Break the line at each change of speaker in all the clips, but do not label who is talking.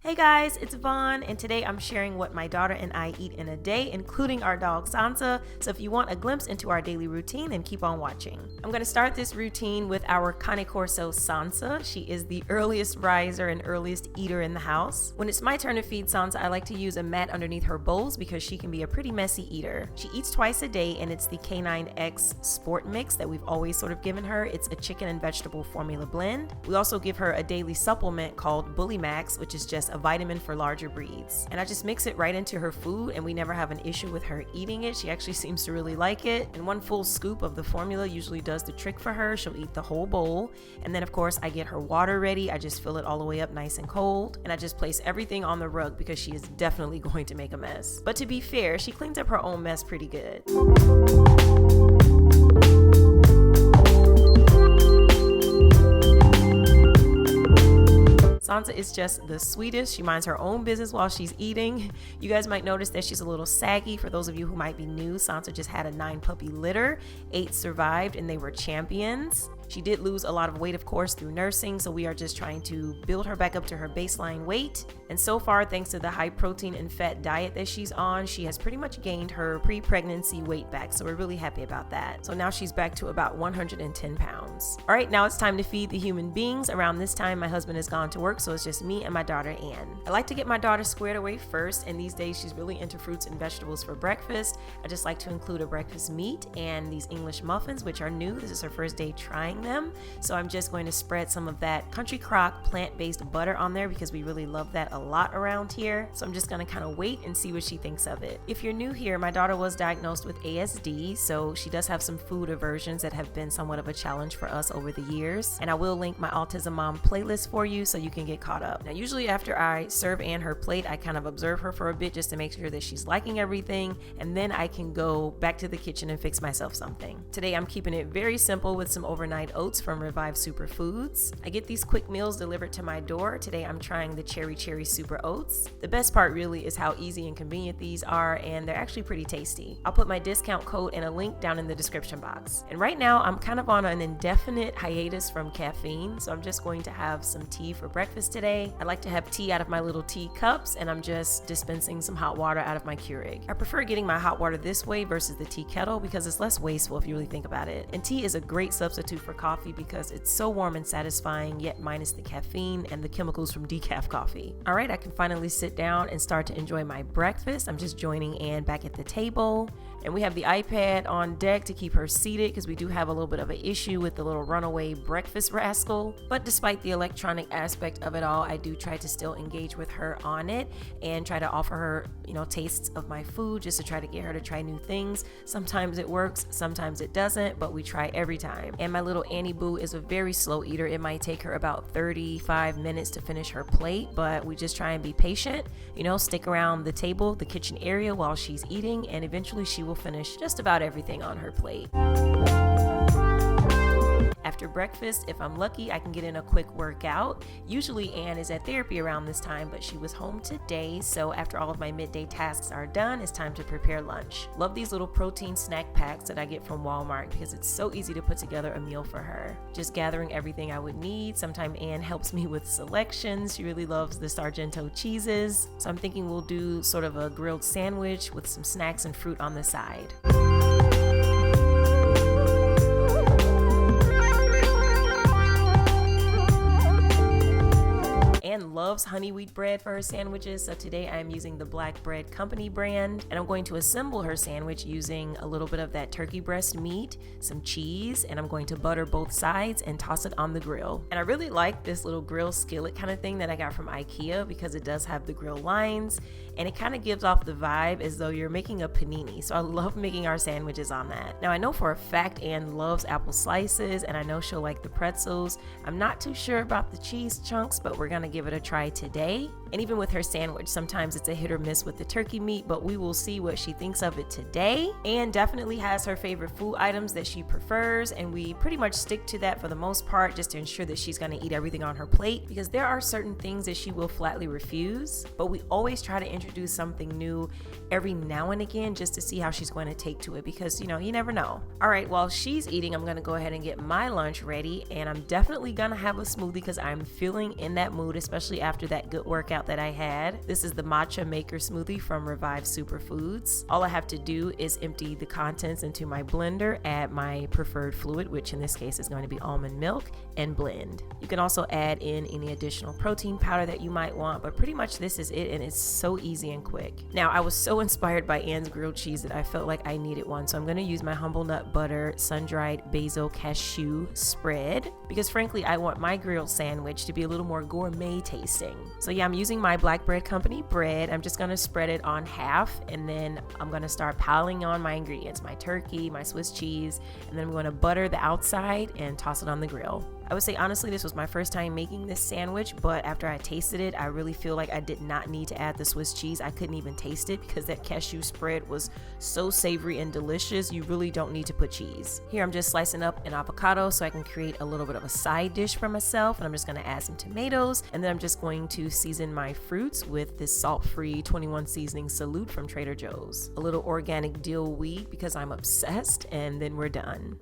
Hey guys, it's Vaughn, and today I'm sharing what my daughter and I eat in a day, including our dog Sansa. So if you want a glimpse into our daily routine, then keep on watching. I'm going to start this routine with our Corso Sansa. She is the earliest riser and earliest eater in the house. When it's my turn to feed Sansa, I like to use a mat underneath her bowls because she can be a pretty messy eater. She eats twice a day, and it's the K9X Sport Mix that we've always sort of given her. It's a chicken and vegetable formula blend. We also give her a daily supplement called Bully Max, which is just a vitamin for larger breeds. And I just mix it right into her food, and we never have an issue with her eating it. She actually seems to really like it. And one full scoop of the formula usually does the trick for her. She'll eat the whole bowl. And then of course I get her water ready. I just fill it all the way up nice and cold. And I just place everything on the rug because she is definitely going to make a mess. But to be fair, she cleans up her own mess pretty good. Sansa is just the sweetest. She minds her own business while she's eating. You guys might notice that she's a little saggy. For those of you who might be new, Sansa just had a 9-puppy litter. 8 survived, and they were champions. She did lose a lot of weight, of course, through nursing, so we are just trying to build her back up to her baseline weight. And so far, thanks to the high protein and fat diet that she's on, she has pretty much gained her pre-pregnancy weight back, so we're really happy about that. So now she's back to about 110 pounds. All right, now it's time to feed the human beings. Around this time, my husband has gone to work, so it's just me and my daughter, Ann. I like to get my daughter squared away first, and these days she's really into fruits and vegetables for breakfast. I just like to include a breakfast meat and these English muffins, which are new. This is her first day trying them. So I'm just going to spread some of that Country Crock plant-based butter on there because we really love that a lot around here. So I'm just going to kind of wait and see what she thinks of it. If you're new here, my daughter was diagnosed with ASD, so she does have some food aversions that have been somewhat of a challenge for us over the years. And I will link my Autism Mom playlist for you so you can get caught up. Now, usually after I serve Ann her plate, I kind of observe her for a bit just to make sure that she's liking everything, and then I can go back to the kitchen and fix myself something. Today I'm keeping it very simple with some overnight oats from Revive Superfoods. I get these quick meals delivered to my door. Today I'm trying the Cherry Super Oats. The best part really is how easy and convenient these are, and they're actually pretty tasty. I'll put my discount code and a link down in the description box. And right now I'm kind of on an indefinite hiatus from caffeine, so I'm just going to have some tea for breakfast today. I like to have tea out of my little tea cups, and I'm just dispensing some hot water out of my Keurig. I prefer getting my hot water this way versus the tea kettle because it's less wasteful if you really think about it. And tea is a great substitute for coffee because it's so warm and satisfying, yet minus the caffeine and the chemicals from decaf coffee. All right, I can finally sit down and start to enjoy my breakfast. I'm just joining Ann back at the table, and we have the iPad on deck to keep her seated because we do have a little bit of an issue with the little runaway breakfast rascal. But despite the electronic aspect of it all, I do try to still engage with her on it and try to offer her, tastes of my food just to try to get her to try new things. Sometimes it works, sometimes it doesn't, but we try every time. And my little Annie Boo is a very slow eater. It might take her about 35 minutes to finish her plate, but we just try and be patient, stick around the table, the kitchen area while she's eating, and eventually she will finish just about everything on her plate. After breakfast, if I'm lucky, I can get in a quick workout. Usually Ann is at therapy around this time, but she was home today, so after all of my midday tasks are done, it's time to prepare lunch. Love these little protein snack packs that I get from Walmart because it's so easy to put together a meal for her. Just gathering everything I would need. Sometimes Ann helps me with selections. She really loves the Sargento cheeses, so I'm thinking we'll do sort of a grilled sandwich with some snacks and fruit on the side. Ann loves honey wheat bread for her sandwiches, so today I am using the Black Bread Company brand, and I'm going to assemble her sandwich using a little bit of that turkey breast meat, some cheese, and I'm going to butter both sides and toss it on the grill. And I really like this little grill skillet kind of thing that I got from IKEA because it does have the grill lines, and it kind of gives off the vibe as though you're making a panini, so I love making our sandwiches on that. Now I know for a fact Ann loves apple slices, and I know she'll like the pretzels. I'm not too sure about the cheese chunks, but we're gonna give it a try today. And even with her sandwich, sometimes it's a hit or miss with the turkey meat, but we will see what she thinks of it today. Ann definitely has her favorite food items that she prefers, and we pretty much stick to that for the most part just to ensure that she's going to eat everything on her plate, because there are certain things that she will flatly refuse, but we always try to introduce something new every now and again just to see how she's going to take to it, because you never know. All right, while she's eating, I'm going to go ahead and get my lunch ready, and I'm definitely going to have a smoothie because I'm feeling in that mood, especially after that good workout takeout that I had. This is the Matcha Maker Smoothie from Revive Superfoods. All I have to do is empty the contents into my blender, add my preferred fluid, which in this case is going to be almond milk, and blend. You can also add in any additional protein powder that you might want, but pretty much this is it, and it's so easy and quick. Now, I was so inspired by Anne's grilled cheese that I felt like I needed one, so I'm going to use my humble nut butter sun-dried basil cashew spread, because frankly I want my grilled sandwich to be a little more gourmet tasting. So yeah, I'm using my Black Bread Company bread. I'm just going to spread it on half, and then I'm going to start piling on my ingredients, my turkey, my Swiss cheese, and then I'm going to butter the outside and toss it on the grill. I would say honestly this was my first time making this sandwich, but after I tasted it, I really feel like I did not need to add the Swiss cheese. I couldn't even taste it because that cashew spread was so savory and delicious. You really don't need to put cheese. Here I'm just slicing up an avocado so I can create a little bit of a side dish for myself, and I'm just going to add some tomatoes, and then I'm just going to season my fruits with this salt-free 21 seasoning salute from Trader Joe's. A little organic dill weed because I'm obsessed, and then we're done.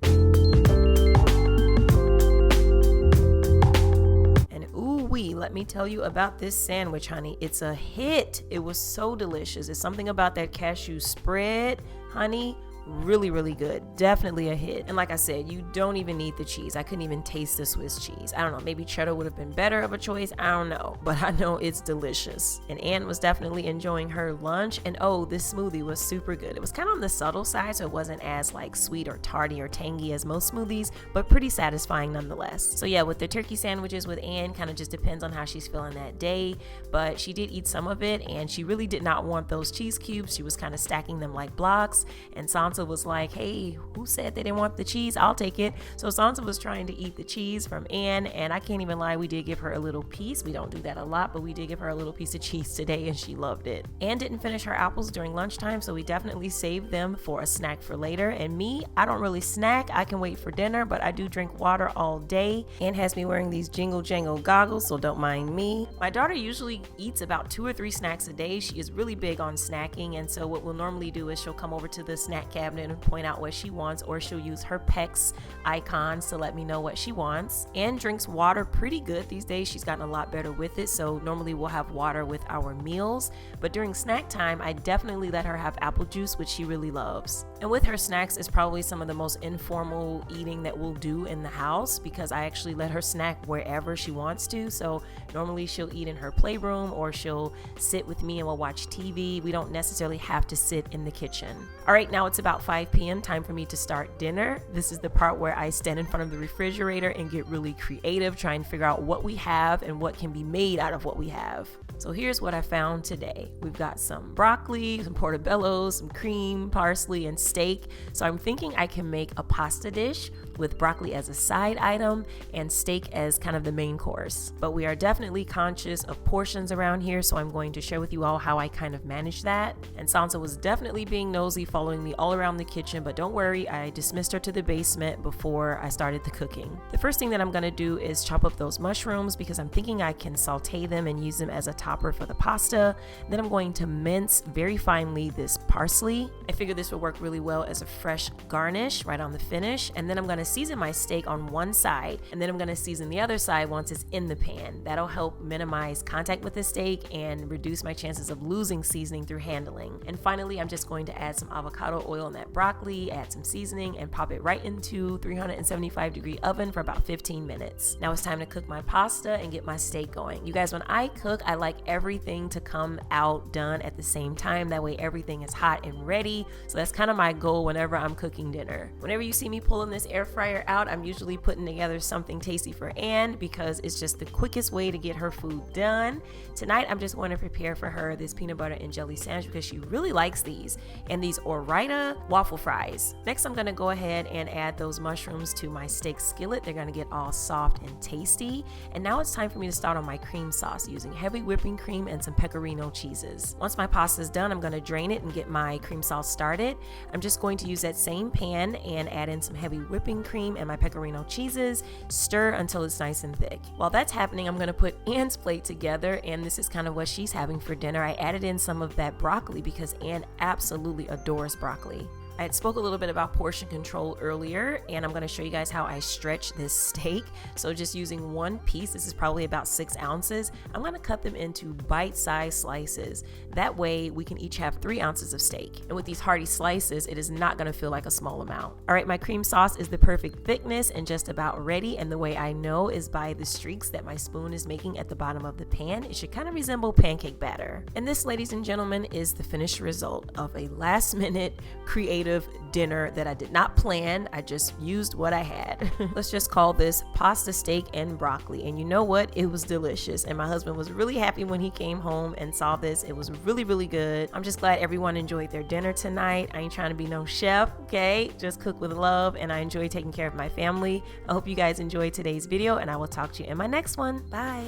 Let me tell you about this sandwich, honey. It's a hit. It was so delicious. It's something about that cashew spread, honey. Really good. Definitely a hit. And like I said, you don't even need the cheese. I couldn't even taste the Swiss cheese. I don't know, maybe cheddar would have been better of a choice. I don't know, but I know it's delicious. And Anne was definitely enjoying her lunch. And oh, this smoothie was super good. It was kind of on the subtle side, so it wasn't as like sweet or tarty or tangy as most smoothies, but pretty satisfying nonetheless. So yeah, with the turkey sandwiches with Anne, kind of just depends on how she's feeling that day, but she did eat some of it, and she really did not want those cheese cubes. She was kind of stacking them like blocks, and Sansa was like, hey, who said they didn't want the cheese? I'll take it. So Sansa was trying to eat the cheese from Anne, and I can't even lie, we did give her a little piece. We don't do that a lot, but we did give her a little piece of cheese today, and she loved it. Anne didn't finish her apples during lunchtime, so we definitely saved them for a snack for later. And me, I don't really snack. I can wait for dinner, but I do drink water all day. Anne has me wearing these jingle jangle goggles, so don't mind me. My daughter usually eats about 2 or 3 snacks a day. She is really big on snacking, and so what we'll normally do is she'll come over to the snack cabinet and point out what she wants, or she'll use her PEX icons to let me know what she wants. Anne drinks water pretty good these days. She's gotten a lot better with it, so normally we'll have water with our meals, but during snack time I definitely let her have apple juice, which she really loves. And with her snacks is probably some of the most informal eating that we'll do in the house, because I actually let her snack wherever she wants to. So normally she'll eat in her playroom, or she'll sit with me and we'll watch TV. We don't necessarily have to sit in the kitchen. All right, now it's about 5 p.m. time for me to start dinner. This is the part where I stand in front of the refrigerator and get really creative, trying to figure out what we have and what can be made out of what we have. So here's what I found today. We've got some broccoli, some portobello, some cream, parsley, and steak. So I'm thinking I can make a pasta dish with broccoli as a side item and steak as kind of the main course. But we are definitely conscious of portions around here, so I'm going to share with you all how I kind of manage that. And Sansa was definitely being nosy, following me all around the kitchen, but don't worry, I dismissed her to the basement before I started the cooking. The first thing that I'm gonna do is chop up those mushrooms, because I'm thinking I can saute them and use them as a topper for the pasta. Then I'm going to mince very finely this parsley. I figure this will work really well as a fresh garnish right on the finish. And then I'm gonna season my steak on one side, and then I'm gonna season the other side once it's in the pan. That'll help minimize contact with the steak and reduce my chances of losing seasoning through handling. And finally, I'm just going to add some avocado oil in that broccoli, add some seasoning, and pop it right into 375-degree oven for about 15 minutes. Now it's time to cook my pasta and get my steak going. You guys, when I cook, I like everything to come out done at the same time. That way everything is hot and ready. So that's kind of my goal whenever I'm cooking dinner. Whenever you see me pulling this air fryer out, I'm usually putting together something tasty for Anne, because it's just the quickest way to get her food done. Tonight, I'm just going to prepare for her this peanut butter and jelly sandwich, because she really likes these, and these Ore-Ida waffle fries. Next, I'm gonna go ahead and add those mushrooms to my steak skillet. They're gonna get all soft and tasty. And now it's time for me to start on my cream sauce using heavy whipping cream and some pecorino cheeses. Once my pasta is done, I'm gonna drain it and get my cream sauce started. I'm just going to use that same pan and add in some heavy whipping cream and my pecorino cheeses, stir until it's nice and thick. While that's happening, I'm gonna put Anne's plate together, and this is kind of what she's having for dinner. I added in some of that broccoli because Anne absolutely adores broccoli. I had spoke a little bit about portion control earlier, and I'm gonna show you guys how I stretch this steak. So just using one piece, this is probably about 6 ounces, I'm gonna cut them into bite-sized slices. That way we can each have 3 ounces of steak. And with these hearty slices, it is not gonna feel like a small amount. All right, my cream sauce is the perfect thickness and just about ready. And the way I know is by the streaks that my spoon is making at the bottom of the pan. It should kind of resemble pancake batter. And this, ladies and gentlemen, is the finished result of a last minute creative dinner that I did not plan. I just used what I had. Let's just call this pasta, steak, and broccoli. And you know what? It was delicious. And my husband was really happy when he came home and saw this. It was really, really good. I'm just glad everyone enjoyed their dinner tonight. I ain't trying to be no chef, okay? Just cook with love, and I enjoy taking care of my family. I hope you guys enjoyed today's video, and I will talk to you in my next one. Bye.